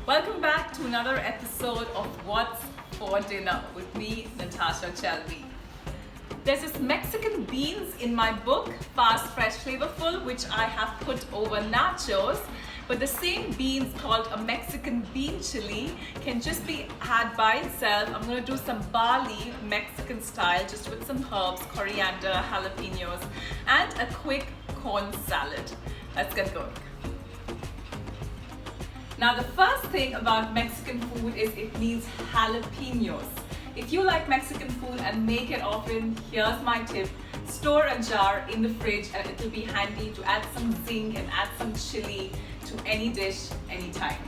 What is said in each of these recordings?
Welcome back to another episode of What's for Dinner with me, Natasha Chilli. There's this Mexican beans in my book, Fast, Fresh, Flavorful, which I have put over nachos. But the same beans called a Mexican bean chili can just be had by itself. I'm going to do some barley Mexican style, just with some herbs, coriander, jalapenos, and a quick corn salad. Let's get going. Now the first thing about Mexican food is it needs jalapenos. If you like Mexican food and make it often, here's my tip. Store a jar in the fridge and it'll be handy to add some zing and add some chili to any dish, anytime.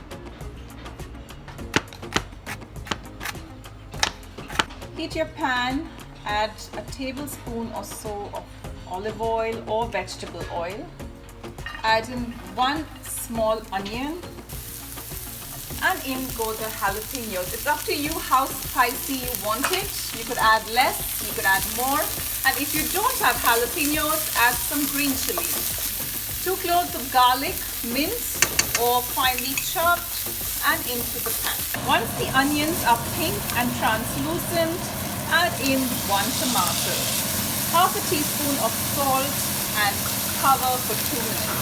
Heat your pan, add a tablespoon or so of olive oil or vegetable oil. Add in 1 small onion. And in go the jalapenos. It's up to you how spicy you want it. You could add less, you could add more. And if you don't have jalapenos, add some green chili. 2 cloves of garlic, minced or finely chopped, and into the pan. Once the onions are pink and translucent, add in 1 tomato. Half a teaspoon of salt and cover for 2 minutes.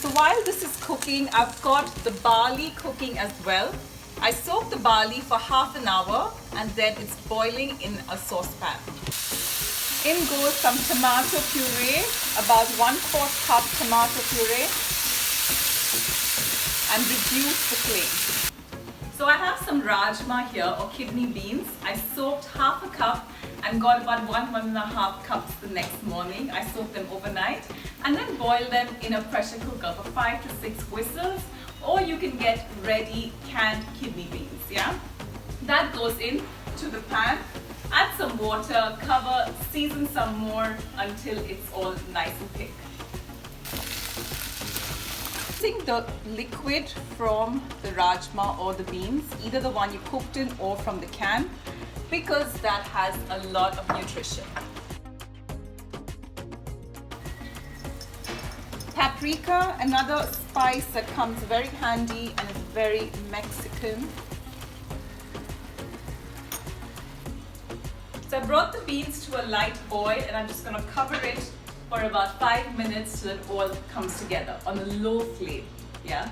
So while this is cooking, I've got the barley cooking as well. I soak the barley for half an hour and then it's boiling in a saucepan. In goes some tomato puree, about 1/4 cup tomato puree, and reduce the flame. So I have some rajma here, or kidney beans. I soaked half a cup and got about 1.5 cups the next morning. I soaked them overnight and then boil them in a pressure cooker for 5 to 6 whistles, or you can get ready canned kidney beans, yeah? That goes in to the pan, add some water, cover, season some more until it's all nice and thick. Mixing the liquid from the rajma or the beans, either the one you cooked in or from the can, because that has a lot of nutrition. Paprika, another spice that comes very handy and is very Mexican. So I brought the beans to a light boil and I'm just going to cover it for about 5 minutes till it all comes together on a low flame, yeah?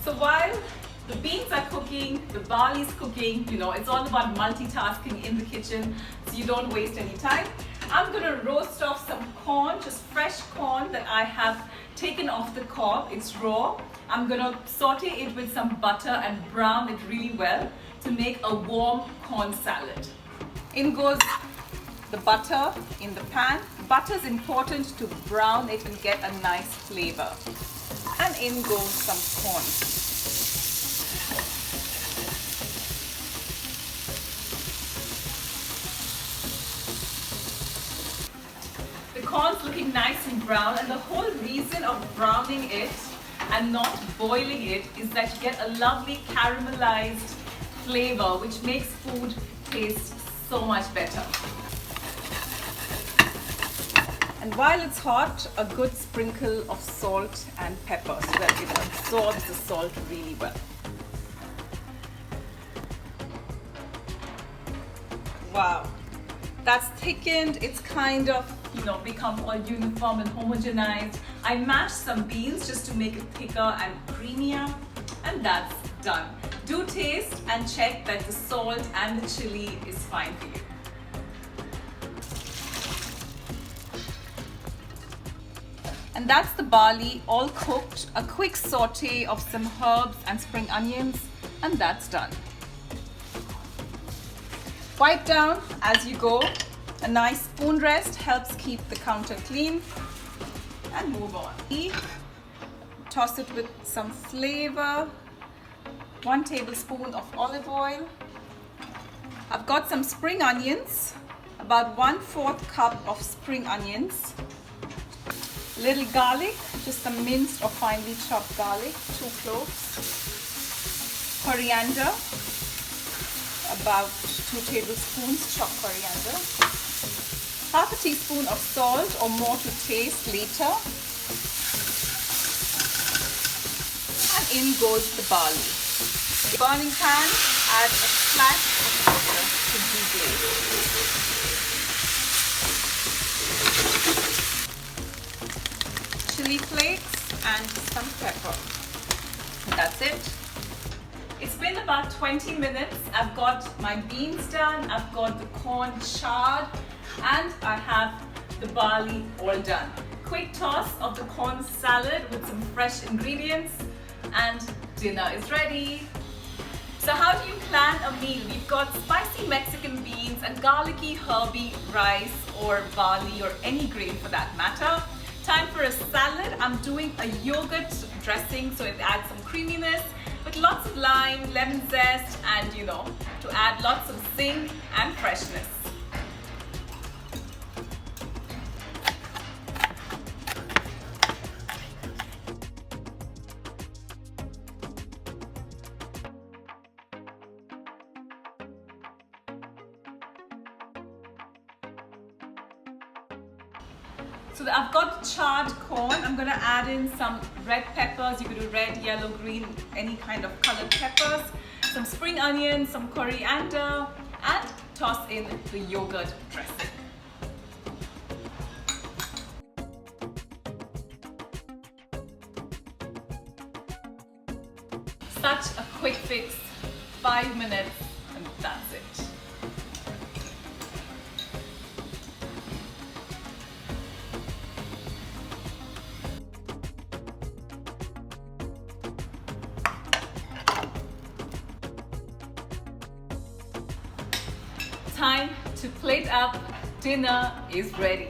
So while the beans are cooking, the barley's cooking, you know, it's all about multitasking in the kitchen, so you don't waste any time. I'm gonna roast off some corn, just fresh corn that I have taken off the cob. It's raw. I'm gonna saute it with some butter and brown it really well to make a warm corn salad. In goes the butter in the pan. Butter is important to brown it and get a nice flavor. And in goes some corn. The corn's looking nice and brown, and the whole reason of browning it and not boiling it is that you get a lovely caramelized flavor which makes food taste so much better. And while it's hot, a good sprinkle of salt and pepper so that it absorbs the salt really well. Wow, that's thickened. It's kind of, you know, become all uniform and homogenized. I mashed some beans just to make it thicker and creamier, and that's done. Do taste and check that the salt and the chili is fine for you. And that's the barley all cooked. A quick saute of some herbs and spring onions, and that's done. Wipe down as you go. A nice spoon rest helps keep the counter clean. And move on. Toss it with some flavor. 1 tablespoon of olive oil. I've got some spring onions, about 1/4 cup of spring onions. Little garlic, just some minced or finely chopped garlic, 2 cloves. Coriander, about 2 tablespoons chopped coriander. Half a teaspoon of salt or more to taste later. and in goes the barley. Burning pan, add a splash of water to deglaze. Chili flakes and some pepper. And that's it. It's been about 20 minutes. I've got my beans done, I've got the corn charred, and I have the barley all done. Quick toss of the corn salad with some fresh ingredients, and dinner is ready. So how do you plan a meal? We've got spicy Mexican beans and garlicky herby rice or barley or any grain for that matter. Time for a salad. I'm doing a yogurt dressing, so it adds some creaminess with lots of lime, lemon zest, and to add lots of zing and freshness. So I've got charred corn. I'm going to add in some red peppers. You could do red, yellow, green, any kind of colored peppers. Some spring onions, some coriander, and toss in the yogurt dressing. Such a quick fix, 5 minutes, and that's it. Time to plate up. Dinner is ready.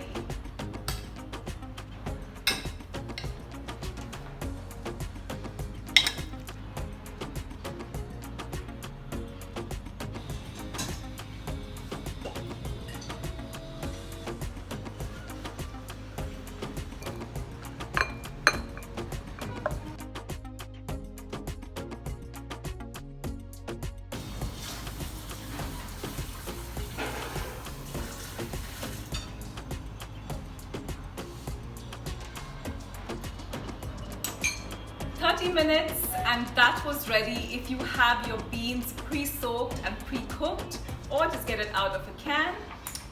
Minutes and that was ready. If you have your beans pre-soaked and pre-cooked, or just get it out of a can.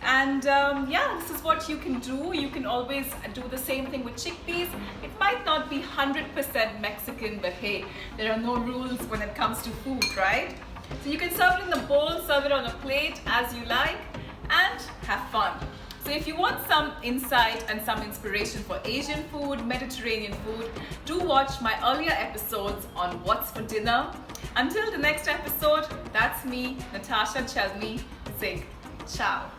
And yeah, this is what you can do. You can always do the same thing with chickpeas. It might not be 100% Mexican, but hey, there are no rules when it comes to food, right? So you can serve it in the bowl, serve it on a plate as you like, and have fun. So if you want some insight and some inspiration for Asian food, Mediterranean food, do watch my earlier episodes on What's for Dinner. Until the next episode, that's me, Natasha Chelmi, saying ciao.